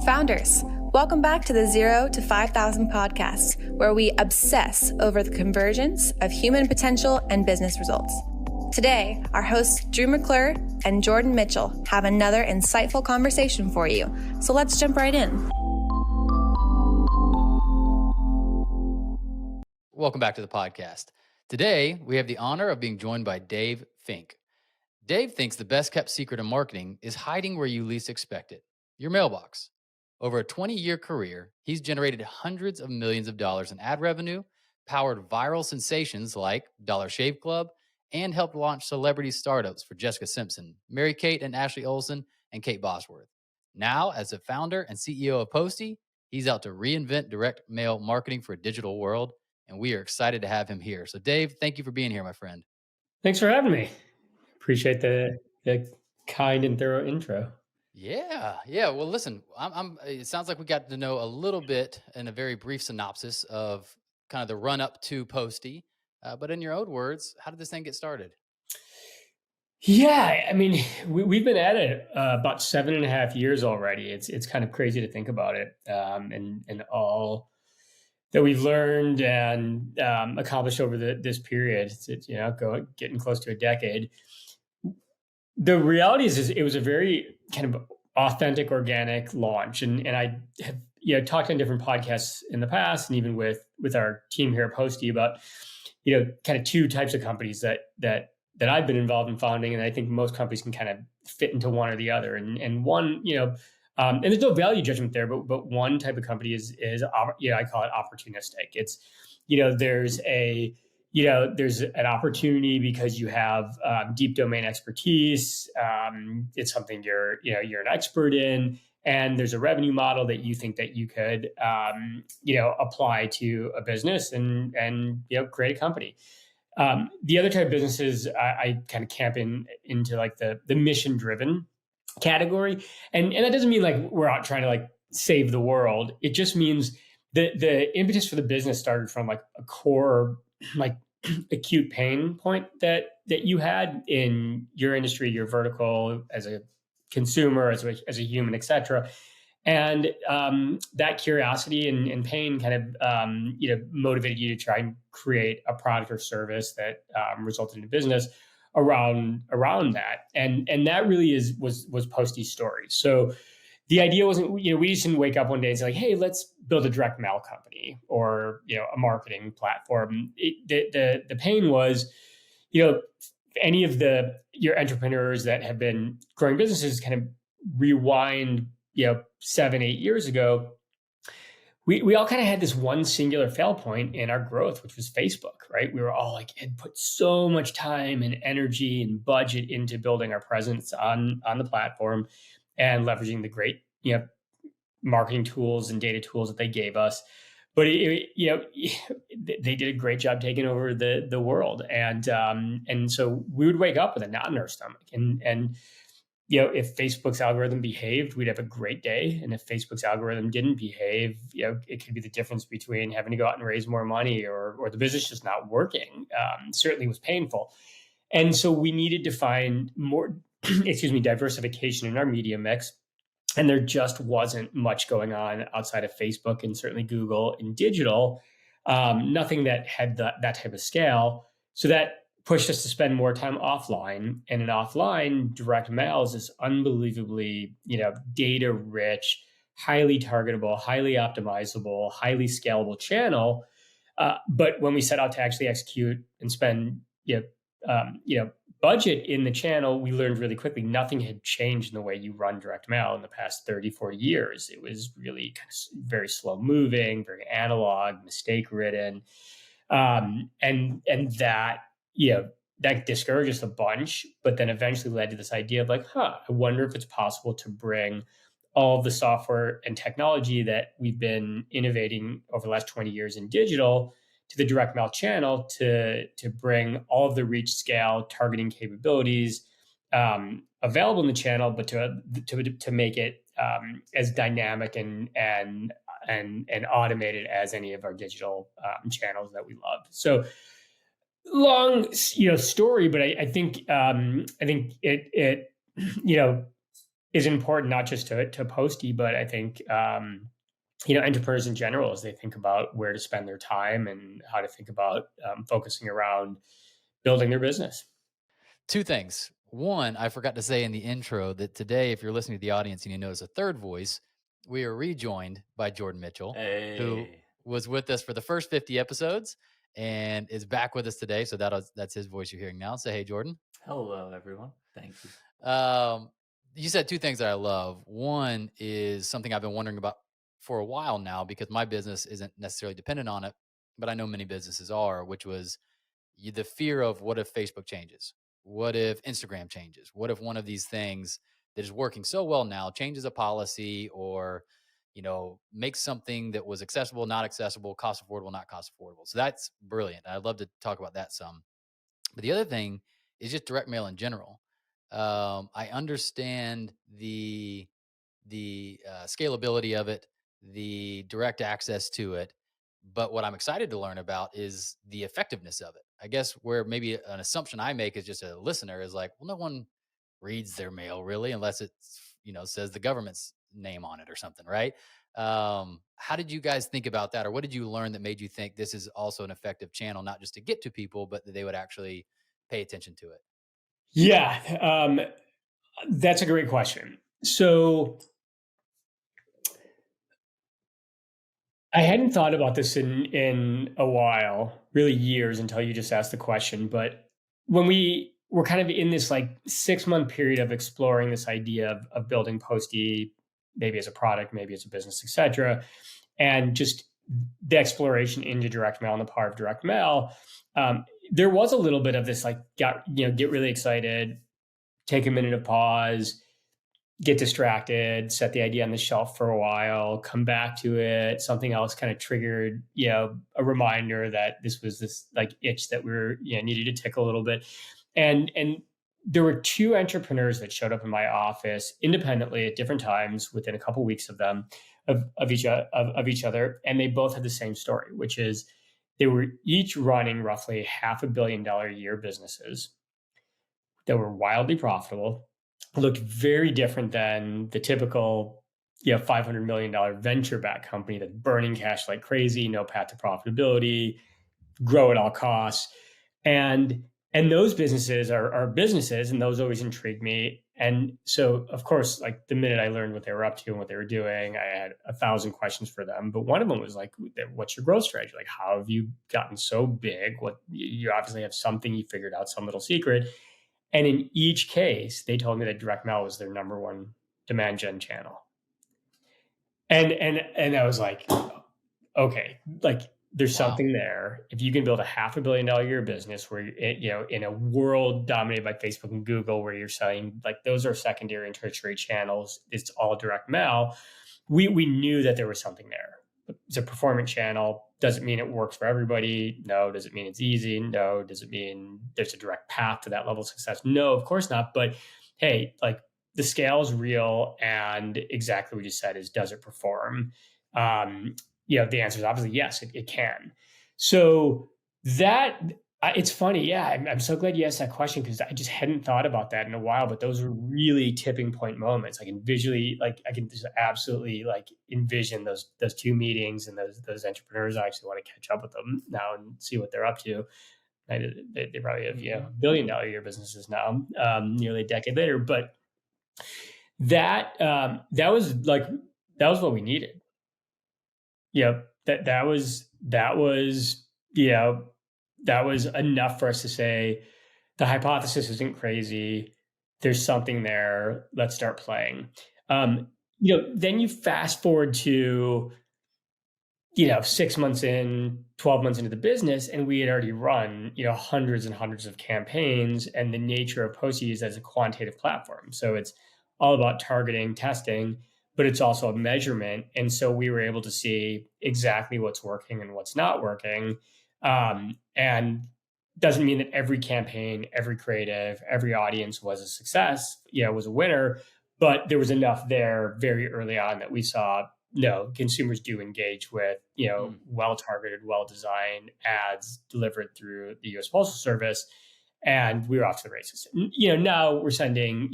Founders, welcome back to the 0 to 5,000 podcast, where we obsess over the convergence of human potential and business results. Today, our hosts Drew McClure and Jordan Mitchell have another insightful conversation for you. So let's jump right in. Welcome back to the podcast. Today, we have the honor of being joined by Dave Fink. Dave thinks the best kept secret in marketing is hiding where you least expect it, your mailbox. Over a 20-year career, he's generated hundreds of millions of dollars in ad revenue, powered viral sensations like Dollar Shave Club, and helped launch celebrity startups for Jessica Simpson, Mary-Kate and Ashley Olsen, and Kate Bosworth. Now, as a founder and CEO of Postie, he's out to reinvent direct mail marketing for a digital world, and we are excited to have him here. So Dave, thank you for being here, my friend. Thanks for having me. Appreciate the kind and thorough intro. Yeah. Well, listen, it sounds like we got to know a little bit in a very brief synopsis of kind of the run up to Postie. But in your own words, how did this thing get started? Yeah, I mean, we've been at it about 7.5 years already. It's kind of crazy to think about it, and all that we've learned and accomplished over this period. It's getting close to a decade. The reality is it was a very kind of authentic, organic launch, and I have talked on different podcasts in the past, and even with our team here at Postie about kind of two types of companies that I've been involved in founding, and I think most companies can kind of fit into one or the other. And one, and there's no value judgment there, but one type of company is I call it opportunistic. It's there's an opportunity because you have deep domain expertise. It's something you're an expert in, and there's a revenue model that you think that you could apply to a business and create a company. The other type of businesses I kind of camp into like the mission driven category, and that doesn't mean like we're out trying to like save the world. It just means the impetus for the business started from like a core like acute pain point that you had in your industry, your vertical, as a consumer, as a human, etc. And that curiosity and pain kind of motivated you to try and create a product or service that resulted in a business around that. And that really was Postie's story. So the idea wasn't, we just didn't wake up one day and say like, hey, let's build a direct mail company or, a marketing platform. The pain was, any of your entrepreneurs that have been growing businesses kind of rewind, 7-8 years ago, we all kind of had this one singular fail point in our growth, which was Facebook, right? We were all like, had put so much time and energy and budget into building our presence on the platform and leveraging the great, marketing tools and data tools that they gave us. But they did a great job taking over the world, and so we would wake up with a knot in our stomach, and if Facebook's algorithm behaved, we'd have a great day, and if Facebook's algorithm didn't behave, it could be the difference between having to go out and raise more money or the business just not working. Certainly was painful, and so we needed to find more, diversification in our media mix. And there just wasn't much going on outside of Facebook and certainly Google in digital, nothing that had that type of scale. So that pushed us to spend more time offline. And in offline, direct mail is this unbelievably, data rich, highly targetable, highly optimizable, highly scalable channel. But when we set out to actually execute and spend, budget in the channel, we learned really quickly nothing had changed in the way you run direct mail in the past 30-40 years. It was really kind of very slow moving, very analog, mistake ridden. And that, that discouraged us a bunch, but then eventually led to this idea of like, I wonder if it's possible to bring all of the software and technology that we've been innovating over the last 20 years in digital to the direct mail channel to bring all of the reach, scale, targeting capabilities available in the channel, but to make it as dynamic and automated as any of our digital channels that we love. So long, story, but I think it is important, not just to Postie, but I think, entrepreneurs in general, as they think about where to spend their time and how to think about focusing around building their business. Two things. One, I forgot to say in the intro that today, if you're listening to the audience and you notice a third voice, we are rejoined by Jordan Mitchell, who Hey. was with us for the first 50 episodes and is back with us today. So that's his voice you're hearing now. Say, hey, Jordan. Hello, everyone. Thank you. You said two things that I love. One is something I've been wondering about for a while now because my business isn't necessarily dependent on it, but I know many businesses are, which was the fear of what if Facebook changes? What if Instagram changes? What if one of these things that is working so well now changes a policy or, makes something that was accessible, not accessible, cost affordable, not cost affordable. So that's brilliant. I'd love to talk about that some. But the other thing is just direct mail in general. I understand the scalability of it, the direct access to it. But what I'm excited to learn about is the effectiveness of it. I guess where maybe an assumption I make as just a listener is like, well, no one reads their mail really, unless it's, says the government's name on it or something, right? How did you guys think about that? Or what did you learn that made you think this is also an effective channel, not just to get to people, but that they would actually pay attention to it? Yeah, that's a great question. So I hadn't thought about this in a while, really years, until you just asked the question. But when we were kind of in this like 6-month period of exploring this idea of building Postie, maybe as a product, maybe as a business, et cetera, and just the exploration into direct mail and the power of direct mail, there was a little bit of this like get really excited, take a minute of pause, get distracted, set the idea on the shelf for a while, come back to it. Something else kind of triggered, a reminder that this was this like itch that we were, needed to tickle a little bit. And there were two entrepreneurs that showed up in my office independently at different times within a couple of weeks of them, of each other. And they both had the same story, which is they were each running roughly $500 million a year businesses that were wildly profitable, looked very different than the typical, $500 million venture-backed company that's burning cash like crazy, no path to profitability, grow at all costs. And those businesses are businesses, and those always intrigued me. And so, of course, like the minute I learned what they were up to and what they were doing, I had 1,000 questions for them. But one of them was like, what's your growth strategy? Like, how have you gotten so big? What, you obviously have something you figured out, some little secret. And in each case, they told me that direct mail was their number one demand gen channel. And I was like, okay, like there's something there. If you can build a $500 million a year business where, in a world dominated by Facebook and Google, where you're selling, like those are secondary and tertiary channels, it's all direct mail. We knew that there was something there. It's a performance channel. Does it mean it works for everybody? No. Does it mean it's easy? No. Does it mean there's a direct path to that level of success? No, of course not. But hey, like the scale is real, and exactly what you said is, does it perform? The answer is obviously yes, it can. So that it's funny. Yeah, I'm so glad you asked that question because I just hadn't thought about that in a while. But those were really tipping point moments. I can visually, I can just absolutely envision those two meetings and those entrepreneurs. I actually want to catch up with them now and see what they're up to. They probably have $1 billion a year businesses now, nearly a decade later. But that was what we needed. That was enough for us to say the hypothesis isn't crazy. There's something there. Let's start playing. Then you fast forward to 6 months in, 12 months into the business, and we had already run hundreds and hundreds of campaigns. And the nature of Postie is as a quantitative platform, so it's all about targeting, testing, but it's also a measurement. And so we were able to see exactly what's working and what's not working. And doesn't mean that every campaign, every creative, every audience was a success, was a winner, but there was enough there very early on that we saw, no, consumers do engage with, well-targeted, well-designed ads delivered through the U.S. Postal Service. And we were off to the races. Now we're sending,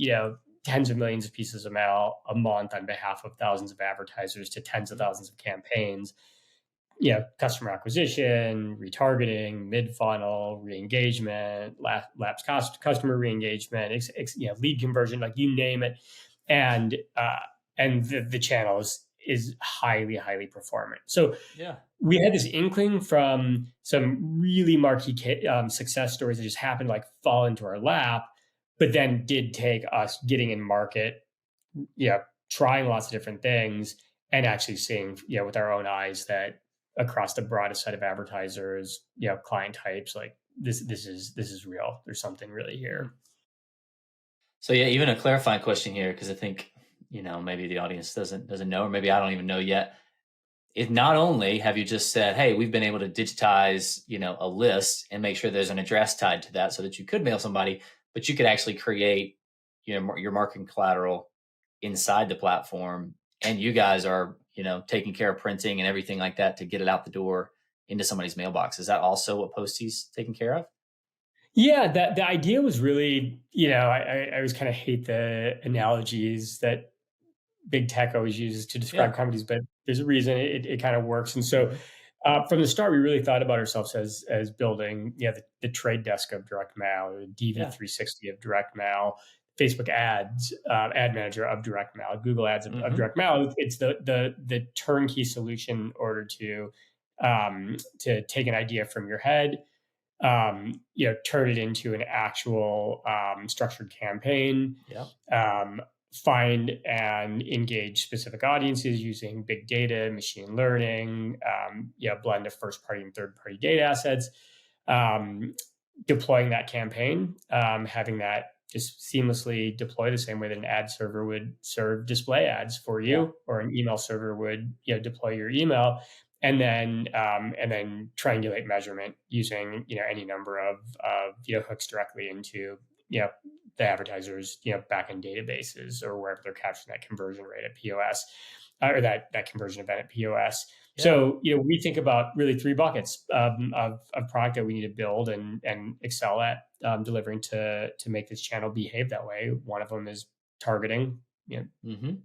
tens of millions of pieces of mail a month on behalf of thousands of advertisers to tens of thousands of campaigns. Customer acquisition, retargeting, mid-funnel, re-engagement, lapsed customer re-engagement, lead conversion, like you name it. And the channel is highly, highly performant. So we had this inkling from some really marquee success stories that just happened to fall into our lap, but then did take us getting in market, trying lots of different things and actually seeing, with our own eyes that across the broadest set of advertisers, client types, like this is real. There's something really here. So even a clarifying question here, because I think, maybe the audience doesn't know, or maybe I don't even know yet. If not only have you just said, hey, we've been able to digitize, a list and make sure there's an address tied to that so that you could mail somebody, but you could actually create, your marketing collateral inside the platform. And you guys are, taking care of printing and everything like that to get it out the door into somebody's mailbox. Is that also what Postie's taking care of? Yeah, the idea was really, I always kind of hate the analogies that big tech always uses to describe companies, but there's a reason it kind of works. And so from the start, we really thought about ourselves as building, the trade desk of direct mail, or the DV360 of direct mail, Facebook ads, ad manager of direct mail, Google ads of direct mail. It's the turnkey solution in order to take an idea from your head, turn it into an actual structured campaign, find and engage specific audiences using big data, machine learning, blend of first party and third party data assets, deploying that campaign, having that just seamlessly deploy the same way that an ad server would serve display ads for you, or an email server would deploy your email. And then triangulate measurement using any number of hooks directly into the advertisers backend databases, or wherever they're capturing that conversion rate at POS, or that conversion event at POS. Yeah. So we think about really three buckets of product that we need to build and excel at delivering to make this channel behave that way. One of them is targeting.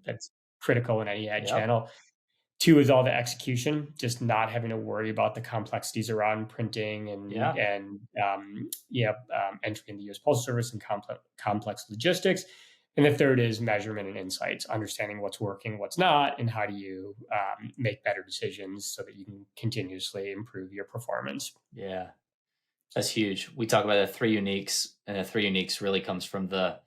That's critical in any ad channel. Two is all the execution, just not having to worry about the complexities around printing and entry in the U.S. Postal Service and complex logistics. And the third is measurement and insights, understanding what's working, what's not, and how do you make better decisions so that you can continuously improve your performance. Yeah, that's huge. We talk about the three uniques, and the three uniques really comes from the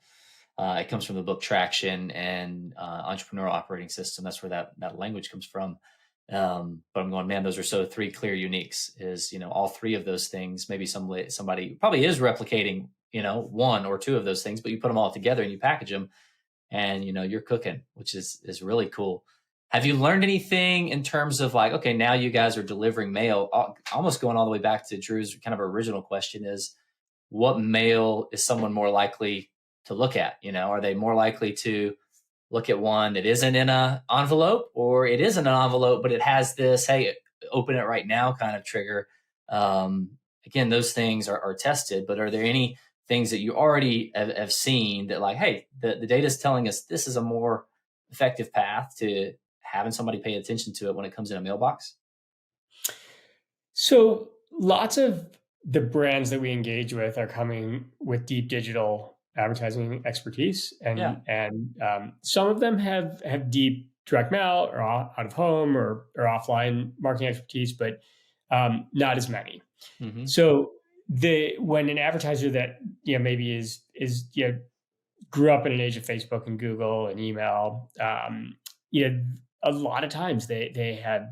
book Traction and Entrepreneurial Operating System. That's where that language comes from. But I'm going, man, those are so three clear uniques. Is all three of those things. Maybe somebody probably is replicating one or two of those things, but you put them all together and you package them, and you're cooking, which is really cool. Have you learned anything in terms of okay, now you guys are delivering mail? Almost going all the way back to Drew's kind of original question is, what mail is someone more likely to look at? Are they more likely to look at one that isn't in an envelope, or it isn't an envelope, but it has this, hey, open it right now kind of trigger? Again, those things are tested, but are there any things that you already have seen that hey, the data is telling us this is a more effective path to having somebody pay attention to it when it comes in a mailbox? So lots of the brands that we engage with are coming with deep digital advertising expertise, and some of them have deep direct mail or out of home or offline marketing expertise, but not as many. Mm-hmm. So when an advertiser that maybe is grew up in an age of Facebook and Google and email, a lot of times they have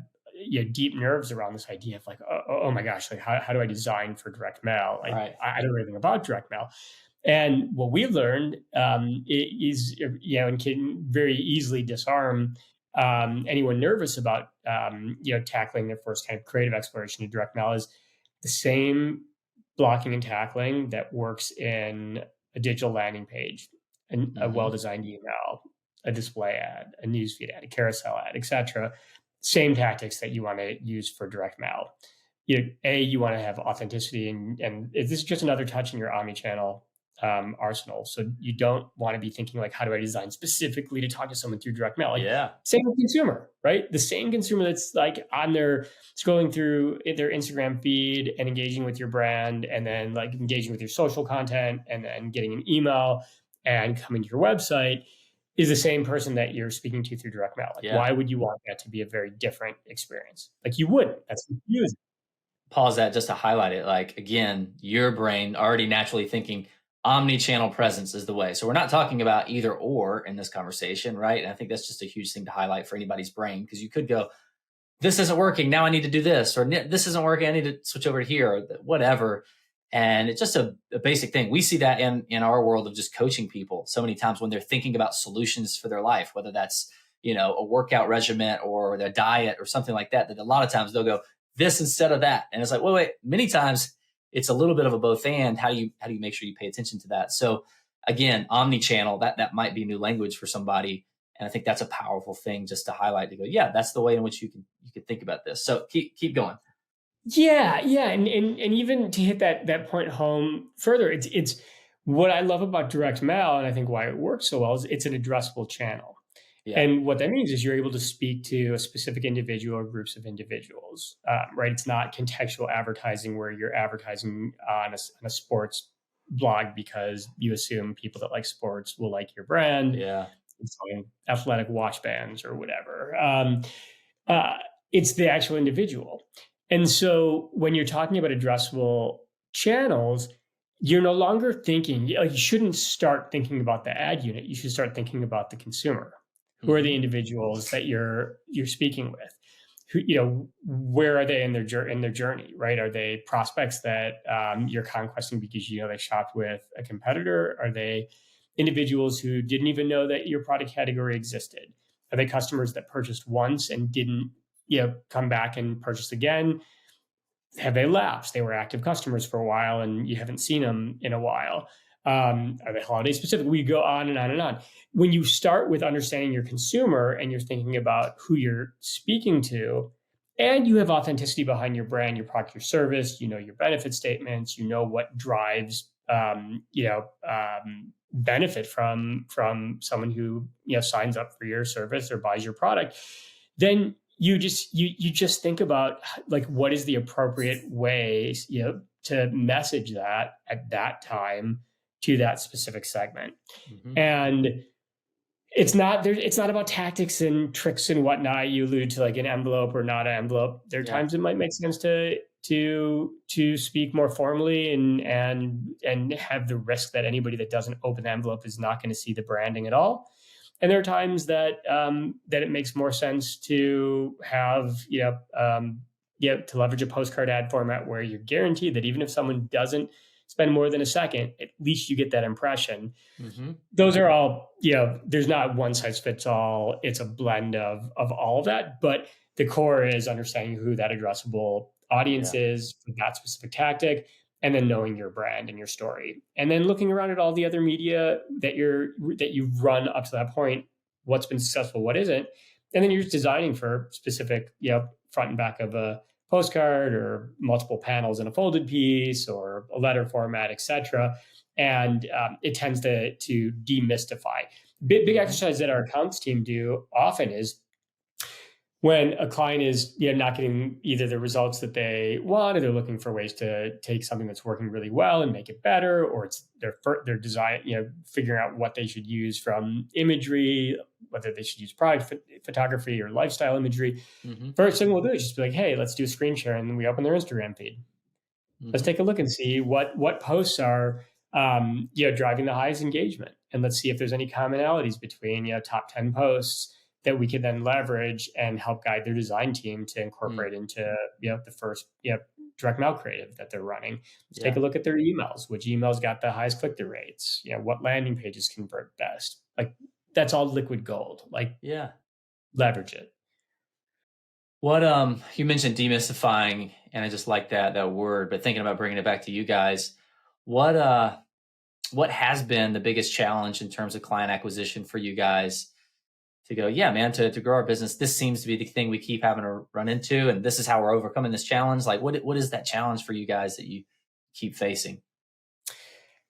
deep nerves around this idea of oh my gosh, how do I design for direct mail? Right. I don't know anything about direct mail. And what we learned is, and can very easily disarm anyone nervous about, tackling their first kind of creative exploration of direct mail, is the same blocking and tackling that works in a digital landing page, a well-designed email, a display ad, a newsfeed ad, a carousel ad, etc. Same tactics that you want to use for direct mail. You want to have authenticity, and this is just another touch in your omnichannel arsenal. So you don't want to be thinking like, how do I design specifically to talk to someone through direct mail? Like, Yeah. same with consumer, right? The same consumer that's like on their scrolling through their Instagram feed and engaging with your brand, and then like engaging with your social content, and then getting an email and coming to your website, is the same person that you're speaking to through direct mail. Like, Yeah. why would you want that to be a very different experience? Like, you wouldn't. That's confusing. Pause that just to highlight it. Like, again, your brain already naturally thinking omni-channel presence is the way. So we're not talking about either or in this conversation, right? And I think that's just a huge thing to highlight for anybody's brain, because you could go, this isn't working, now I need to do this, or this isn't working, I need to switch over here, or whatever. And it's just a basic thing. We see that in our world of just coaching people so many times when they're thinking about solutions for their life, whether that's, a workout regimen or their diet or something like that, that a lot of times they'll go this instead of that. And it's like, wait, many times it's a little bit of a both and. How do you make sure you pay attention to that? So again, omni-channel, that might be new language for somebody. And I think that's a powerful thing just to highlight, to go, yeah, that's the way in which you can think about this. So keep going. Yeah. And even to hit that point home further, it's what I love about direct mail, and I think why it works so well, is it's an addressable channel. Yeah. And what that means is you're able to speak to a specific individual or groups of individuals, right? It's not contextual advertising where you're advertising on a sports blog because you assume people that like sports will like your brand. Yeah. Selling athletic watch bands or whatever. It's the actual individual. And so when you're talking about addressable channels, you're no longer thinking, you shouldn't start thinking about the ad unit. You should start thinking about the consumer. Who are the individuals that you're speaking with? Who, where are they in their journey, right? Are they prospects that you're conquesting because they shopped with a competitor? Are they individuals who didn't even know that your product category existed? Are they customers that purchased once and didn't come back and purchase again? Have they lapsed? They were active customers for a while and you haven't seen them in a while. Are they holiday specific? We go on and on and on. When you start with understanding your consumer and you're thinking about who you're speaking to, and you have authenticity behind your brand, your product, your service, your benefit statements, what drives, benefit from someone who, signs up for your service or buys your product, then you just think about like, what is the appropriate way, to message that at that time to that specific segment. Mm-hmm. And it's not about tactics and tricks and whatnot. You alluded to like an envelope or not an envelope. There are times it might make sense to speak more formally and have the risk that anybody that doesn't open the envelope is not going to see the branding at all. And there are times that it makes more sense to have to leverage a postcard ad format where you're guaranteed that even if someone doesn't spend more than a second, at least you get that impression. Mm-hmm. Those are all, there's not one size fits all. It's a blend of all of that. But the core is understanding who that addressable audience is for that specific tactic, and then knowing your brand and your story. And then looking around at all the other media that you've run up to that point, what's been successful, what isn't. And then you're just designing for specific, front and back of a postcard or multiple panels in a folded piece or a letter format, etc. And it tends to demystify. Big exercise that our accounts team do often is when a client is not getting either the results that they want, or they're looking for ways to take something that's working really well and make it better, or it's their design, figuring out what they should use from imagery, whether they should use product photography or lifestyle imagery. Mm-hmm. First thing we'll do is just be like, hey, let's do a screen share, and then we open their Instagram feed. Mm-hmm. Let's take a look and see what posts are driving the highest engagement, and let's see if there's any commonalities between top 10 posts that we can then leverage and help guide their design team to incorporate into the first direct mail creative that they're running. Let's take a look at their emails. Which emails got the highest click-through rates? What landing pages convert best? Like, that's all liquid gold. Like, leverage it. What you mentioned demystifying, and I just like that word. But thinking about bringing it back to you guys, what has been the biggest challenge in terms of client acquisition for you guys? To go, to grow our business, this seems to be the thing we keep having to run into, and this is how we're overcoming this challenge. Like, what is that challenge for you guys that you keep facing?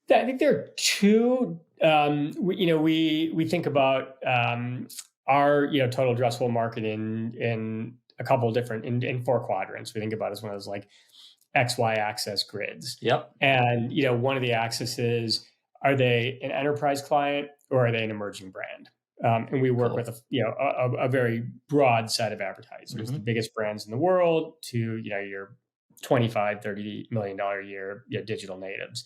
I think there are two. We think about our total addressable market in a couple of different in four quadrants. We think about it as one of those like XY axis grids. Yep. And one of the axes is, are they an enterprise client or are they an emerging brand? And we work with a very broad set of advertisers, the biggest brands in the world to your $25-30 million a year digital natives.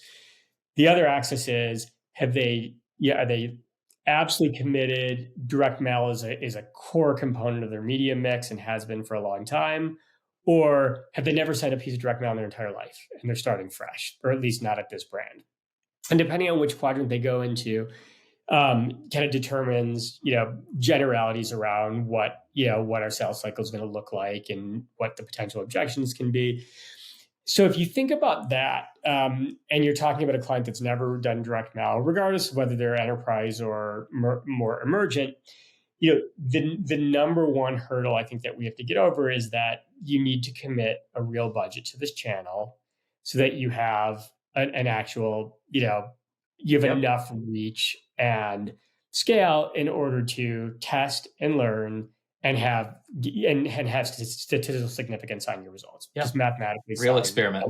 The other axis is, are they absolutely committed? Direct mail is a core component of their media mix and has been for a long time. Or have they never sent a piece of direct mail in their entire life and they're starting fresh, or at least not at this brand? And depending on which quadrant they go into, kind of determines, generalities around what our sales cycle is going to look like and what the potential objections can be. So if you think about that, and you're talking about a client that's never done direct mail, regardless of whether they're enterprise or more emergent, the number one hurdle I think that we have to get over is that you need to commit a real budget to this channel so that you have an actual, you have enough reach and scale in order to test and learn and have statistical significance on your results. Just mathematically. Real experiment.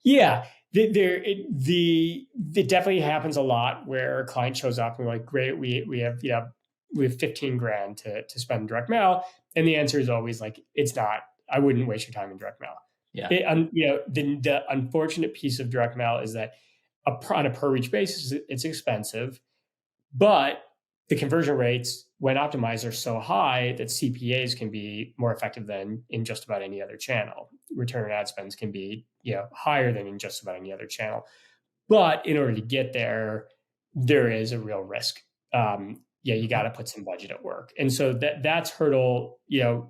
Yeah. It definitely happens a lot where a client shows up and we're like, great, we have 15 grand to spend in direct mail. And the answer is always like, it's not, I wouldn't waste your time in direct mail. Yeah. The unfortunate piece of direct mail is that on a per reach basis, it's expensive, but the conversion rates when optimized are so high that CPAs can be more effective than in just about any other channel. Return on ad spends can be higher than in just about any other channel. But in order to get there, there is a real risk. You got to put some budget at work. And so that's hurdle, 1A,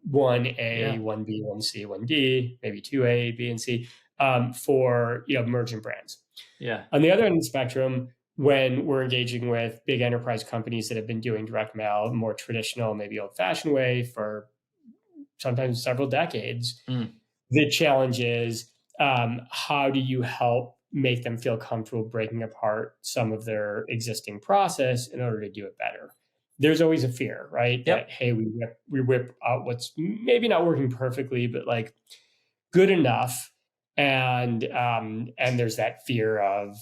1B, 1C, 1D, maybe 2A, B, and C, for, emerging brands. Yeah. On the other end of the spectrum, when we're engaging with big enterprise companies that have been doing direct mail, more traditional, maybe old-fashioned way for sometimes several decades, the challenge is, how do you help make them feel comfortable breaking apart some of their existing process in order to do it better? There's always a fear, right? Yep. That, hey, we whip out what's maybe not working perfectly, but like good enough. And there's that fear of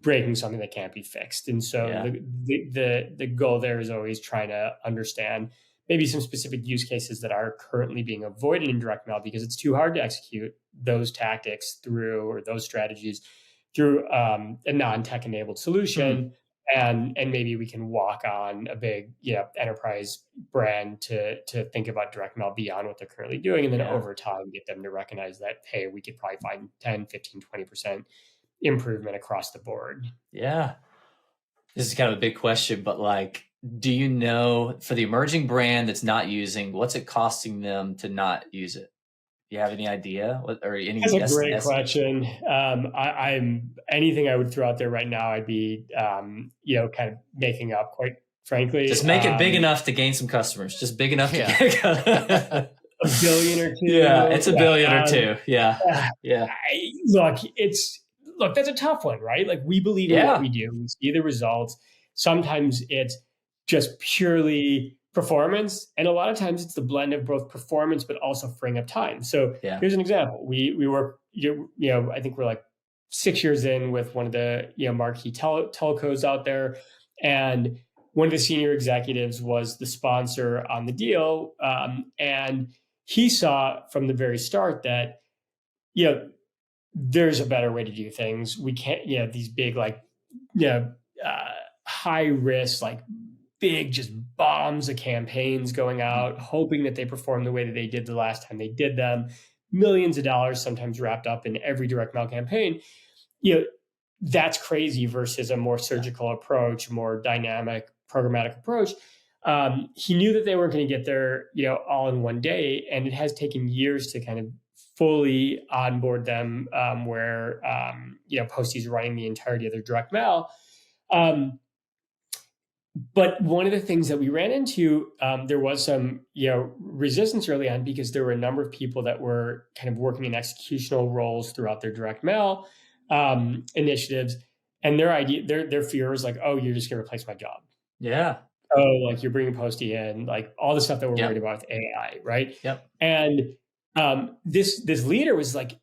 breaking something that can't be fixed. And so the goal there is always trying to understand maybe some specific use cases that are currently being avoided in direct mail because it's too hard to execute those tactics or those strategies through a non-tech enabled solution. And maybe we can walk on a big enterprise brand to think about direct mail beyond what they're currently doing. And then over time, get them to recognize that, hey, we could probably find 10, 15, 20% improvement across the board. Yeah. This is kind of a big question, but like, do you know for the emerging brand that's not using, what's it costing them to not use it? Do you have any idea or any? That's a great question. I'm anything I would throw out there right now, I'd be, kind of making up, quite frankly. Just make it big enough to gain some customers. Just big enough to get $1 billion or $2 billion. Yeah, it's $1 billion or $2 billion. Yeah. Look, that's a tough one, right? Like we believe in what we do. We see the results. Sometimes it's just purely performance. And a lot of times it's the blend of both performance, but also freeing up time. So here's an example. We work, I think we're like 6 years in with one of the, marquee telcos out there. And one of the senior executives was the sponsor on the deal. And he saw from the very start that, there's a better way to do things. We can't, these big, high risk, big just bombs of campaigns going out, hoping that they perform the way that they did the last time they did them. Millions of dollars sometimes wrapped up in every direct mail campaign. That's crazy versus a more surgical approach, more dynamic, programmatic approach. He knew that they weren't going to get there, all in one day. And it has taken years to kind of fully onboard them, where, Postie's running the entirety of their direct mail. But one of the things that we ran into, there was some, resistance early on because there were a number of people that were kind of working in executional roles throughout their direct mail initiatives, and their fear was like, "Oh, you're just going to replace my job. Yeah. Oh, like you're bringing Postie in, like all the stuff that we're Yep. worried about with AI, right?" Yep. And this leader was like,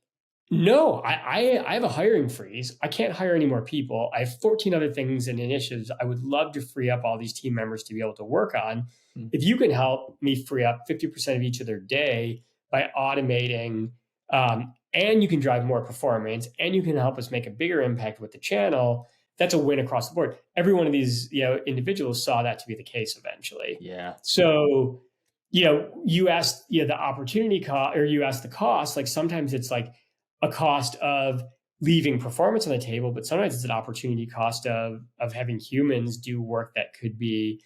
"No, I have a hiring freeze. I can't hire any more people. I have 14 other things and initiatives I would love to free up all these team members to be able to work on. Mm. If you can help me free up 50% of each of their day by automating, and you can drive more performance, and you can help us make a bigger impact with the channel, that's a win across the board." Every one of these, individuals saw that to be the case eventually. Yeah. So, you asked, the opportunity cost, or you asked the cost. Like sometimes it's like a cost of leaving performance on the table, but sometimes it's an opportunity cost of having humans do work that could be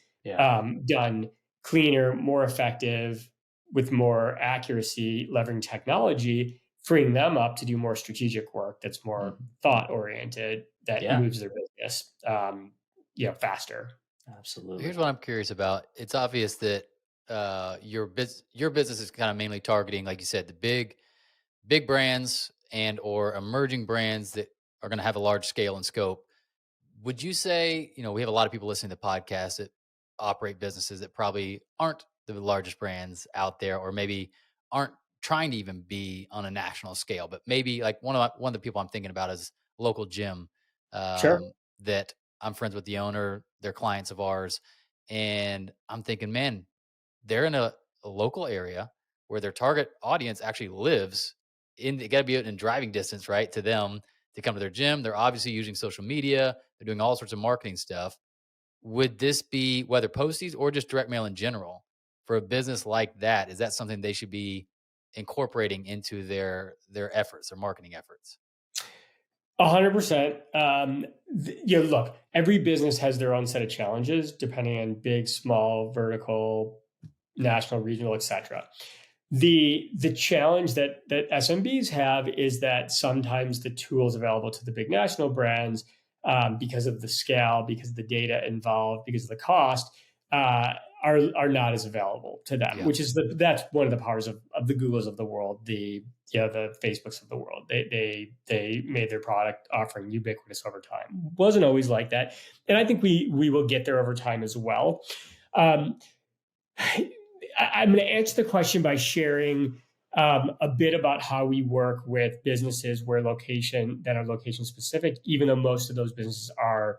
done cleaner, more effective, with more accuracy, leveraging technology, freeing them up to do more strategic work that's more thought oriented, that moves their business, faster. Absolutely. Here's what I'm curious about. It's obvious that your business is kind of mainly targeting, like you said, the big brands and or emerging brands that are going to have a large scale and scope. Would you say, we have a lot of people listening to podcasts that operate businesses that probably aren't the largest brands out there, or maybe aren't trying to even be on a national scale, but maybe like one of the people I'm thinking about is a local gym Sure. that I'm friends with the owner, they're clients of ours. And I'm thinking, man, they're in a local area where their target audience actually lives they got to be in driving distance, right, to them to come to their gym. They're obviously using social media. They're doing all sorts of marketing stuff. Would this be, whether Posties or just direct mail in general, for a business like that, is that something they should be incorporating into their efforts, their marketing efforts? 100%. Look, every business has their own set of challenges depending on big, small, vertical, national, regional, etc. The challenge that SMBs have is that sometimes the tools available to the big national brands, because of the scale, because of the data involved, because of the cost, are not as available to them. Yeah. Which is that's one of the powers of the Googles of the world, the Facebooks of the world. They made their product offering ubiquitous over time. Wasn't always like that, and I think we will get there over time as well. I'm going to answer the question by sharing a bit about how we work with businesses that are location specific, even though most of those businesses are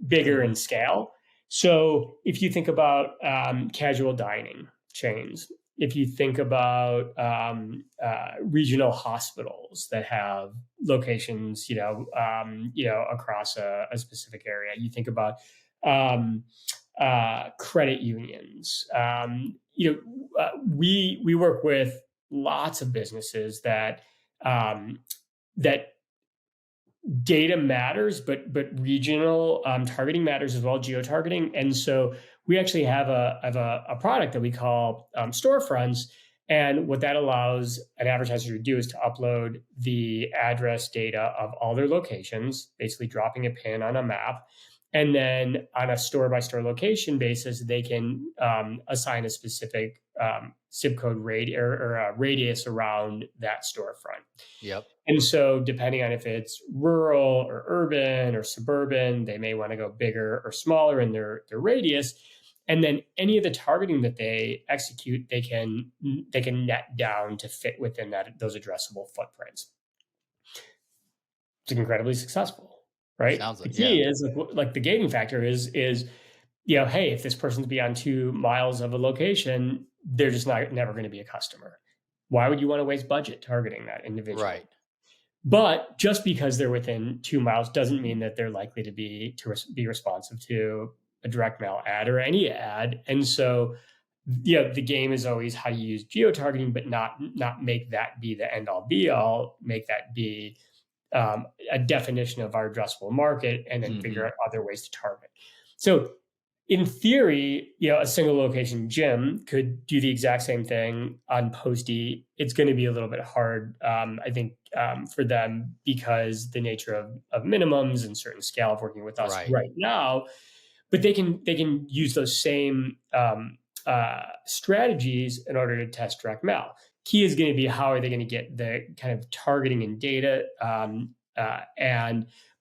bigger in scale. So if you think about casual dining chains, if you think about regional hospitals that have locations, across a specific area, you think about credit unions. We work with lots of businesses that data matters, but regional targeting matters as well, geo-targeting. And so we actually have a product that we call Storefronts. And what that allows an advertiser to do is to upload the address data of all their locations, basically dropping a pin on a map. And then on a store-by-store location basis, they can assign a specific zip code radius around that storefront. Yep. And so depending on if it's rural or urban or suburban, they may want to go bigger or smaller in their radius. And then any of the targeting that they execute, they can net down to fit within those addressable footprints. It's incredibly successable. Right. The key is like the gating factor is, hey, if this person's beyond 2 miles of a location, they're just never going to be a customer. Why would you want to waste budget targeting that individual? Right. But just because they're within 2 miles doesn't mean that they're likely to be responsive to a direct mail ad or any ad. And so, the game is always how you use geo-targeting, but not make that be the end all be all, make that be a definition of our addressable market, and then figure out other ways to target. So in theory, a single location gym could do the exact same thing on Postie. It's going to be a little bit hard, I think, for them because the nature of minimums and certain scale of working with us right now. but they can use those same strategies in order to test direct mail. Key is going to be how are they going to get the kind of targeting and data,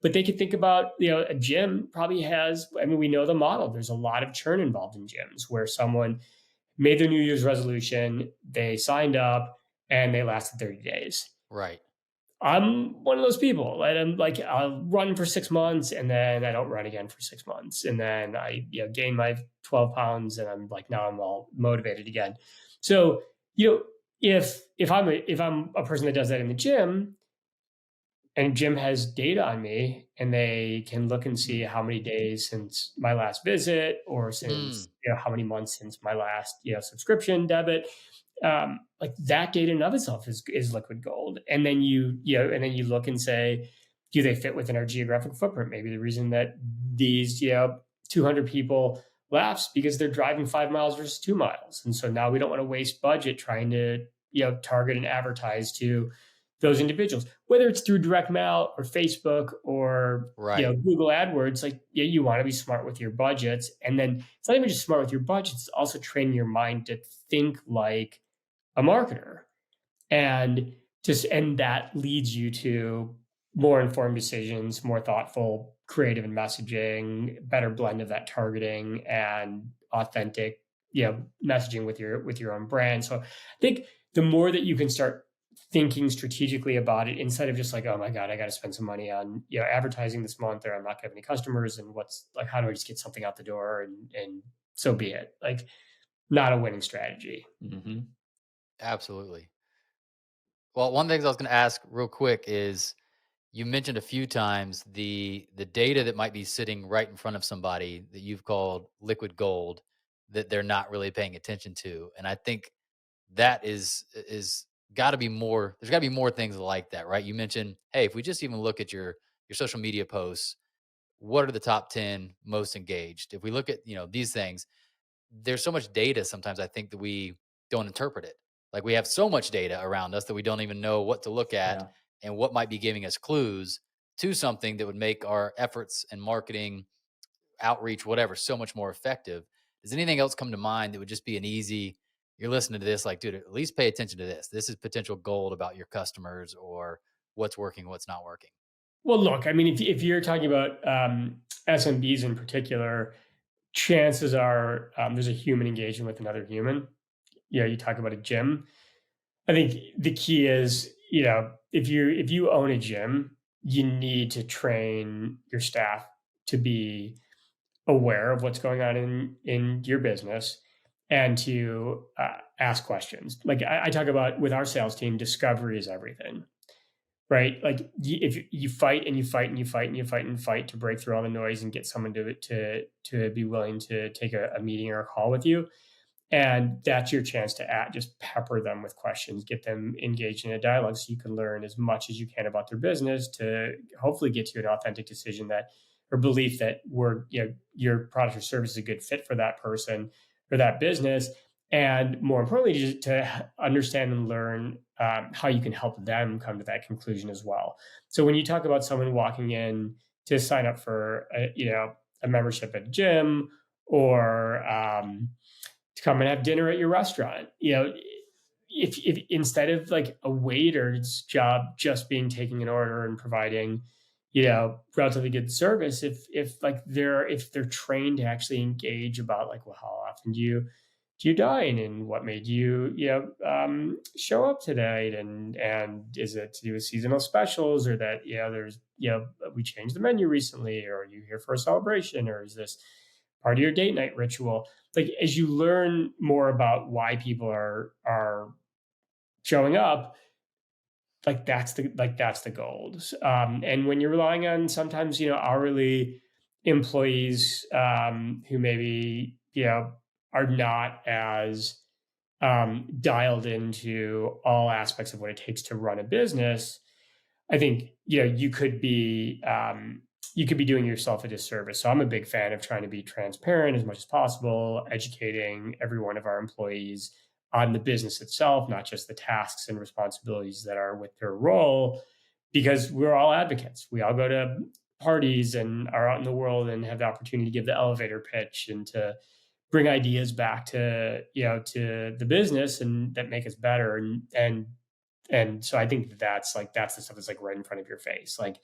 but they could think about, a gym probably has, I mean, we know the model. There's a lot of churn involved in gyms where someone made their New Year's resolution, they signed up, and they lasted 30 days. Right. I'm one of those people. And I'm like, I'll run for 6 months and then I don't run again for 6 months. And then I gain my 12 pounds and I'm like, now I'm all motivated again. So, if I'm a person that does that in the gym, and gym has data on me and they can look and see how many days since my last visit or since, how many months since my last, subscription debit, like that data in of itself is liquid gold. And then you look and say, do they fit within our geographic footprint? Maybe the reason that these, 200 people laughs because they're driving 5 miles versus 2 miles. And so now we don't want to waste budget trying to, target and advertise to those individuals, whether it's through direct mail or Facebook or Google AdWords. Like, you want to be smart with your budgets. And then it's not even just smart with your budgets, it's also training your mind to think like a marketer. And that leads you to more informed decisions, more thoughtful, creative in messaging, better blend of that targeting and authentic, messaging with your own brand. So I think the more that you can start thinking strategically about it instead of just like, oh my God, I got to spend some money on, advertising this month, or I'm not going to have any customers. And how do I just get something out the door? And so be it. Like, not a winning strategy. Mm-hmm. Absolutely. Well, one thing I was going to ask real quick is, you mentioned a few times the data that might be sitting right in front of somebody that you've called liquid gold that they're not really paying attention to. And I think that is got to be more. There's got to be more things like that, right? You mentioned, hey, if we just even look at your social media posts, what are the top 10 most engaged? If we look at, these things, there's so much data sometimes I think that we don't interpret it. Like, we have so much data around us that we don't even know what to look at and what might be giving us clues to something that would make our efforts and marketing, outreach, whatever, so much more effective. Does anything else come to mind that would just be an easy, you're listening to this, like, dude, at least pay attention to this. This is potential gold about your customers or what's working, what's not working. Well, look, I mean, if you're talking about SMBs in particular, chances are there's a human engagement with another human. You talk about a gym. I think the key is, if you own a gym, you need to train your staff to be aware of what's going on in your business and to ask questions. Like I talk about with our sales team, discovery is everything, right? Like if you fight and you fight and you fight and you fight and fight to break through all the noise and get someone to be willing to take a meeting or a call with you. And that's your chance to just pepper them with questions, get them engaged in a dialogue so you can learn as much as you can about their business to hopefully get to an authentic decision or belief that your product or service is a good fit for that person or that business. And more importantly, just to understand and learn how you can help them come to that conclusion as well. So when you talk about someone walking in to sign up for a membership at a gym or to come and have dinner at your restaurant, if instead of like a waiter's job just being taking an order and providing relatively good service, if they're trained to actually engage about like, well, how often do you dine and what made you show up today, and is it to do with seasonal specials, or that there's we changed the menu recently, or are you here for a celebration, or is this part of your date night ritual? Like, as you learn more about why people are showing up, that's the gold. And when you're relying on sometimes hourly employees who maybe are not as dialed into all aspects of what it takes to run a business, I think you could be doing yourself a disservice. So I'm a big fan of trying to be transparent as much as possible, educating every one of our employees on the business itself, not just the tasks and responsibilities that are with their role, because we're all advocates. We all go to parties and are out in the world and have the opportunity to give the elevator pitch and to bring ideas back to, to the business and that make us better. And so I think that's the stuff that's like right in front of your face. Like,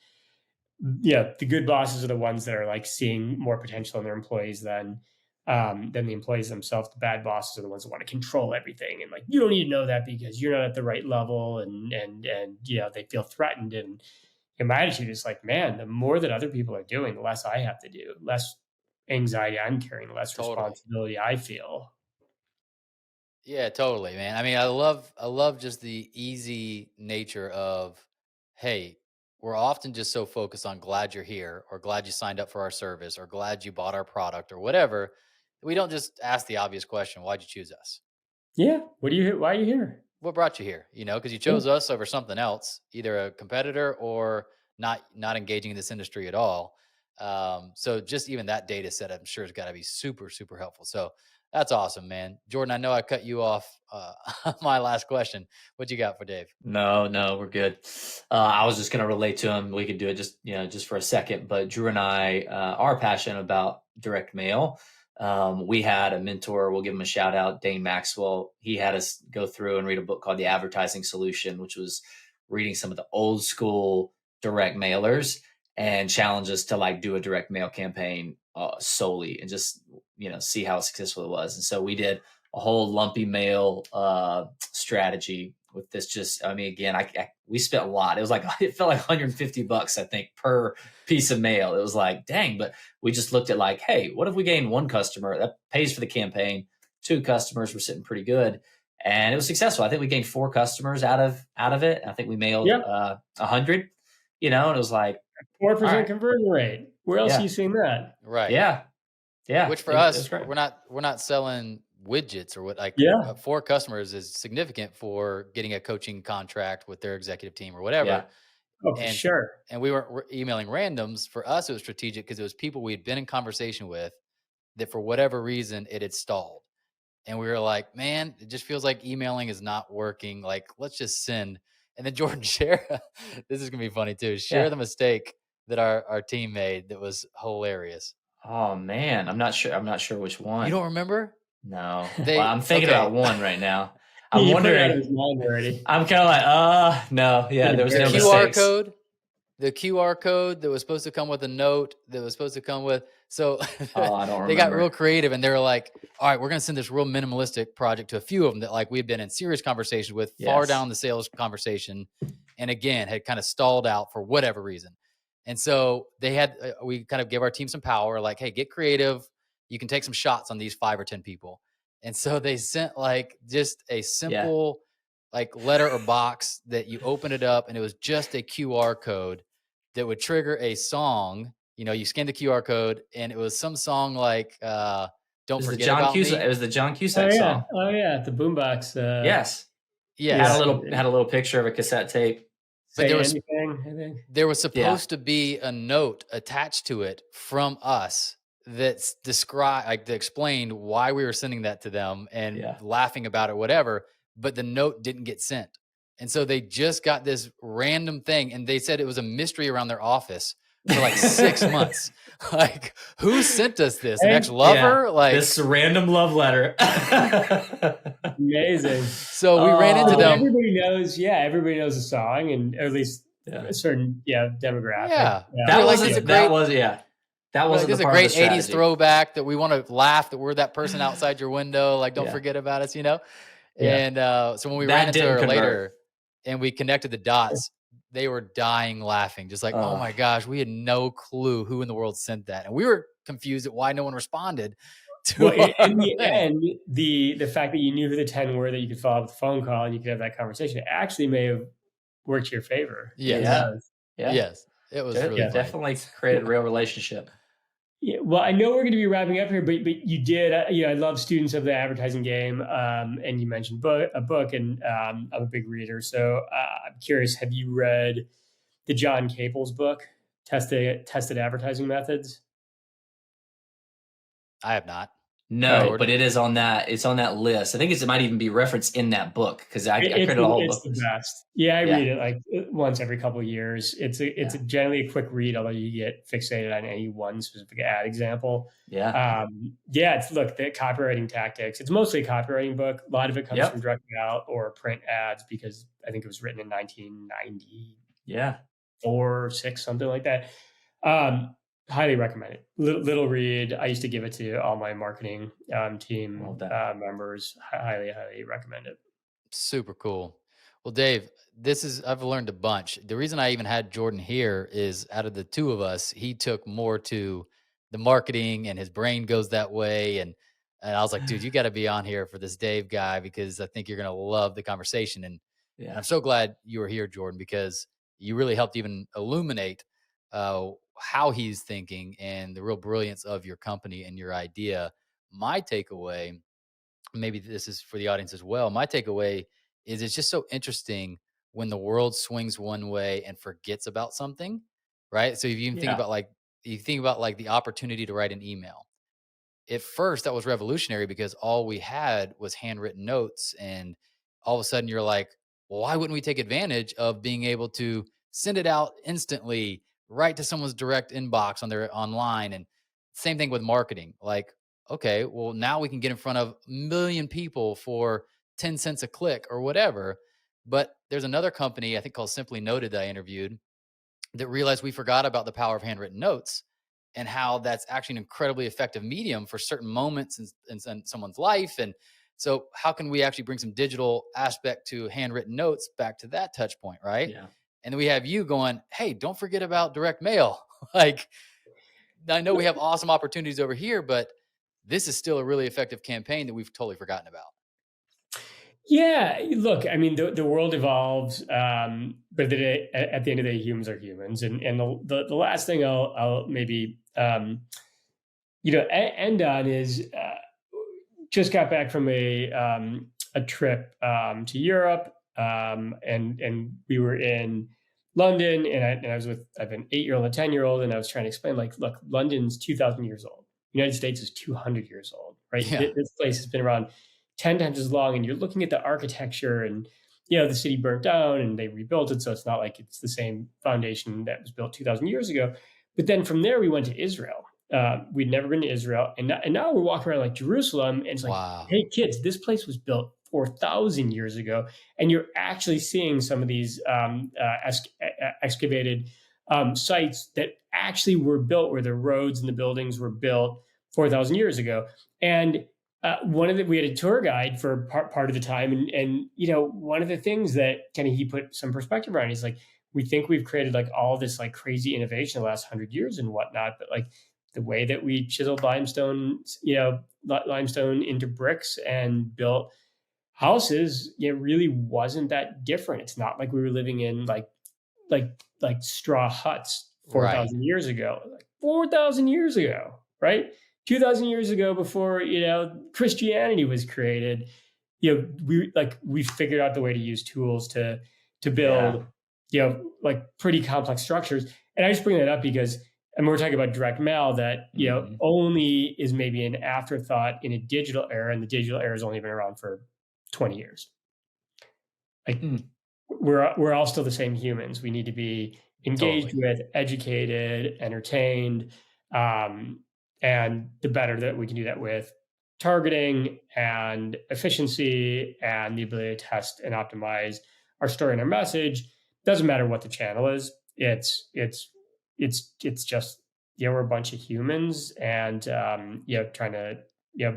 yeah, the good bosses are the ones that are like seeing more potential in their employees than the employees themselves. The bad bosses are the ones that want to control everything. And like, you don't need to know that because you're not at the right level. And they feel threatened. And my attitude is like, man, the more that other people are doing, the less I have to do, less anxiety I'm carrying, the less Totally. responsibility I feel. Yeah, totally, man. I mean, I love just the easy nature of, hey, we're often just so focused on glad you're here or glad you signed up for our service or glad you bought our product or whatever. We don't just ask the obvious question, why'd you choose us? Yeah. Why are you here? What brought you here? Because you Yeah. chose us over something else, either a competitor or not engaging in this industry at all. So just even that data set, I'm sure, has got to be super, super helpful. So that's awesome, man. Jordan, I know I cut you off my last question. What you got for Dave? No, we're good. I was just going to relate to him. We could do it just for a second. But Drew and I are passionate about direct mail. We had a mentor. We'll give him a shout out, Dane Maxwell. He had us go through and read a book called The Advertising Solution, which was reading some of the old school direct mailers and challenge us to like do a direct mail campaign solely and just see how successful it was. And so we did a whole lumpy mail strategy with this. Just, I mean, again, we spent a lot. It felt like $150, I think, per piece of mail. It was like, dang, but we just looked at like, hey, what if we gain one customer that pays for the campaign? 2 customers were sitting pretty good. And it was successful. I think we gained 4 customers out of it. I think we mailed 100, and it was like 4% right. Conversion rate. Where else are you seeing that? Right. Yeah. Which for us, we're not selling widgets or what, like 4 customers is significant for getting a coaching contract with their executive team or whatever. Yeah. Oh, for sure. And we weren't emailing randoms. For us, it was strategic because it was people we had been in conversation with that for whatever reason it had stalled. And we were like, man, it just feels like emailing is not working. Like, let's just send. And then Jordan, share, this is going to be funny too. Share the mistake that our team made that was hilarious. Oh man, I'm not sure which one. You don't remember? No. I'm thinking about one right now. I'm wondering. Out of his mind already. I'm kind of like, no, yeah, there was no mistakes. The QR code that was supposed to come with a note that was supposed to come with. So I don't remember. They got real creative and they were like, all right, we're going to send this real minimalistic project to a few of them that like we've been in serious conversations with far down the sales conversation. And again, had kind of stalled out for whatever reason. And so we kind of gave our team some power, like, hey, get creative. You can take some shots on these 5 or 10 people. And so they sent like just a simple like letter or box that you open it up and it was just a QR code that would trigger a song. You scan the QR code and it was some song like Don't Forget About Me. It was the John Cusack song. Oh yeah, the boombox. Yes. Yeah. Had a little picture of a cassette tape. But there was supposed to be a note attached to it from us that's that explained why we were sending that to them and laughing about it, whatever. But the note didn't get sent. And so they just got this random thing. And they said it was a mystery around their office for like 6 months. Like, who sent us this? An ex-lover? Like this random love letter. Amazing. So we ran into them. Everybody knows the song, and at least a certain demographic. Yeah. That was a great 80s throwback that we want to laugh that we're that person outside your window. Like, don't forget about us, Yeah. And so when we ran into her later and we connected the dots, they were dying laughing, just like, oh my gosh, we had no clue who in the world sent that. And we were confused at why no one responded to in the end, the fact that you knew who the 10 were, that you could follow up with a phone call and you could have that conversation, it actually may have worked to your favor. Yes. Yes. It was really definitely created a real relationship. Yeah, well, I know we're going to be wrapping up here, but you did. I love students of the advertising game, and you mentioned a book, and I'm a big reader. So I'm curious, have you read the John Caples book, Tested Advertising Methods? I have not. No, but it is on that. It's on that list. I think it might even be referenced in that book because I created a whole book. It's the best. Yeah, I read it like once every couple of years. It's generally a quick read, although you get fixated on any one specific ad example. Yeah. It's the copywriting tactics. It's mostly a copywriting book. A lot of it comes from direct mail or print ads because I think it was written in 1990. Yeah. 4, 6, something like that. Highly recommend it. Little read. I used to give it to all my marketing team members. Highly recommend it. Super cool. Well, Dave, I've learned a bunch. The reason I even had Jordan here is out of the two of us, he took more to the marketing and his brain goes that way. And I was like, dude, you got to be on here for this Dave guy because I think you're going to love the conversation. And I'm so glad you were here, Jordan, because you really helped even illuminate how he's thinking and the real brilliance of your company and your idea. My takeaway, maybe this is for the audience as well. My takeaway is it's just so interesting when the world swings one way and forgets about something, right? So if you even think about like the opportunity to write an email. At first, that was revolutionary because all we had was handwritten notes. And all of a sudden you're like, well, why wouldn't we take advantage of being able to send it out instantly, right to someone's direct inbox on their online? And same thing with marketing. Like, okay, well, now we can get in front of 1 million people for 10 cents a click or whatever. But there's another company, I think called Simply Noted, that I interviewed, that realized we forgot about the power of handwritten notes and how that's actually an incredibly effective medium for certain moments in someone's life. And so how can we actually bring some digital aspect to handwritten notes back to that touch point, right? Yeah. And then we have you going, hey, don't forget about direct mail. Like, I know we have awesome opportunities over here, but this is still a really effective campaign that we've totally forgotten about. Yeah, look, I mean, the world evolves, but at the end of the day, humans are humans. And the last thing I'll maybe, end on is just got back from a trip to Europe, and we were in London, and I was with, I have an 8-year-old and a 10-year-old, and I was trying to explain, like, look, London's 2,000 years old. The United States is 200 years old, right? Yeah. This place has been around 10 times as long, and you're looking at the architecture, and the city burnt down and they rebuilt it, so it's not like it's the same foundation that was built 2,000 years ago. But then from there we went to Israel. We'd never been to Israel, and now we're walking around like Jerusalem, and it's like, wow. Hey kids, this place was built 4,000 years ago, and you're actually seeing some of these excavated sites that actually were built, where the roads and the buildings were built 4,000 years ago. And we had a tour guide for part of the time. And one of the things that kind of he put some perspective around, he's like, we think we've created like all this like crazy innovation the last 100 years and whatnot, but like the way that we chiseled limestone into bricks and built houses, really wasn't that different. It's not like we were living in like straw huts 4,000 years ago, like 4,000 years ago, right? 2,000 years ago, before Christianity was created, we figured out the way to use tools to build like pretty complex structures. And I just bring that up because, and we're talking about direct mail that only is maybe an afterthought in a digital era, and the digital era has only been around for 20 years. Like we're all still the same humans. We need to be engaged with, educated, entertained. And the better that we can do that with targeting and efficiency and the ability to test and optimize our story and our message, doesn't matter what the channel is. It's just, we're a bunch of humans and, trying to,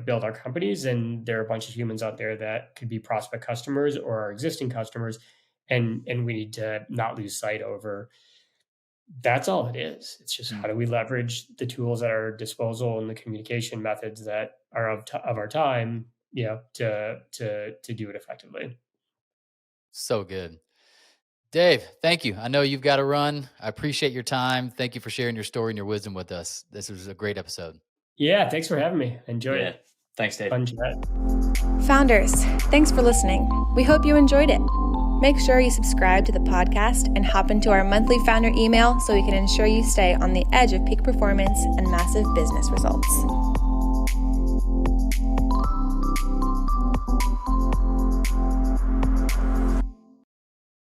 build our companies. And there are a bunch of humans out there that could be prospect customers or our existing customers. And we need to not lose sight over. That's all it is. It's just how do we leverage the tools at our disposal and the communication methods that are of our time, to do it effectively. So good. Dave, thank you. I know you've got to run. I appreciate your time. Thank you for sharing your story and your wisdom with us. This was a great episode. Yeah, thanks for having me. Enjoyed it. Thanks, Dave. Fun chat. Founders, thanks for listening. We hope you enjoyed it. Make sure you subscribe to the podcast and hop into our monthly founder email so we can ensure you stay on the edge of peak performance and massive business results.